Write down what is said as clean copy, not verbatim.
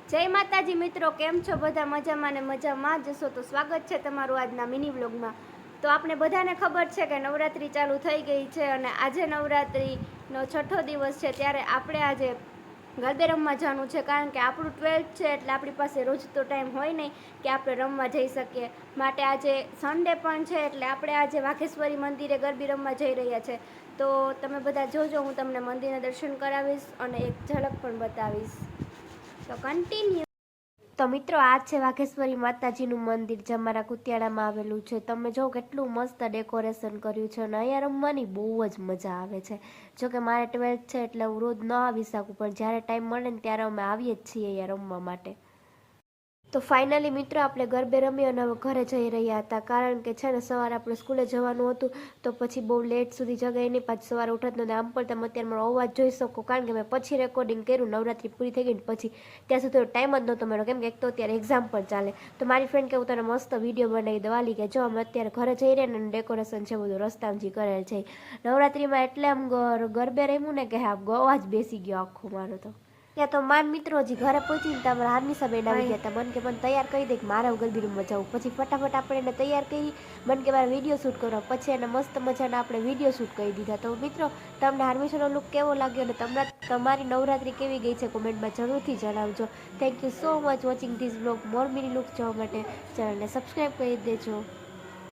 જય માતાજી મિત્રો, કેમ છો બધા? મજામાં ને મજામાં જશો તો સ્વાગત છે તમારું આજના મિની વ્લોગમાં। તો આપણે બધાને ખબર છે કે નવરાત્રી ચાલુ થઈ ગઈ છે અને આજે નવરાત્રીનો છઠ્ઠો દિવસ છે, ત્યારે આપણે આજે ગરબે રમવા જવાનું છે, કારણ કે આપણું 12th છે એટલે આપણી પાસે રોજ તો ટાઈમ હોય નહીં કે આપણે રમવા જઈ શકીએ। માટે આજે સન્ડે પણ છે એટલે આપણે આજે વાઘેશ્વરી મંદિરે ગરબી રમવા જઈ રહ્યા છે। તો તમે બધા જોજો, હું તમને મંદિરના દર્શન કરાવીશ અને એક ઝલક પણ બતાવીશ, તો કન્ટિન્યુ। તો મિત્રો, આ છે વાઘેશ્વરી માતાજીનું મંદિર જે અમારા કુતિયાણામાં આવેલું છે। તમે જો કેટલું મસ્ત ડેકોરેશન કર્યું છે અને અહીંયા રમવાની બહુ જ મજા આવે છે। જોકે મારે 12th છે એટલે હું રોજ ન આવી શકું, પણ જ્યારે ટાઈમ મળે ને ત્યારે અમે આવીએ જ છીએ અહીંયા રમવા માટે। તો ફાઇનલી મિત્રો, આપણે ગરબે રમી અને હવે ઘરે જઈ રહ્યા હતા, કારણ કે છે ને સવારે આપણે સ્કૂલે જવાનું હતું, તો પછી બહુ લેટ સુધી જગાય નહીં, પાછી સવારે ઉઠત નથી। આમ પણ તમે અત્યારે મારો અવાજ જોઈ શકો, કારણ કે મેં પછી રેકોર્ડિંગ કર્યું, નવરાત્રી પૂરી થઈ ગઈ ને પછી, ત્યાં સુધી ટાઈમ જ નહોતો મળ્યો, કેમ કે એક તો અત્યારે એક્ઝામ પણ ચાલે। તો મારી ફ્રેન્ડ કે હું તને મસ્ત વિડીયો બનાવી દઉં, વાલી કે જો અમે અત્યારે ઘરે જઈ રહ્યા ને ડેકોરેશન છે બધું રસ્તામાં જે કરેલ છે નવરાત્રીમાં, એટલે આમ ગરબે રમ્યું ને કે હા અવાજ બેસી ગયો આખો મારો। તો ત્યાં તો માન મિત્રો હજી ઘરે પહોંચીને તમારા હાર્નિસા બેન આવી ગયા હતા, મન કે મને તૈયાર કરી દે કે મારે ગરબી રમવા જવું। પછી ફટાફટ આપણે એને તૈયાર કરી, મન કે મારે વિડીયો શૂટ કરવા, પછી એને મસ્ત મજાના આપણે વિડીયો શૂટ કરી દીધા। તો મિત્રો, તમને હાર્મિસાનો લુક કેવો લાગ્યો અને તમારી નવરાત્રી કેવી ગઈ છે કોમેન્ટમાં જરૂરથી જણાવજો। Thank you so much watching this blog. More mini look જોવા માટે ચેનલને સબસ્ક્રાઈબ કરી દેજો।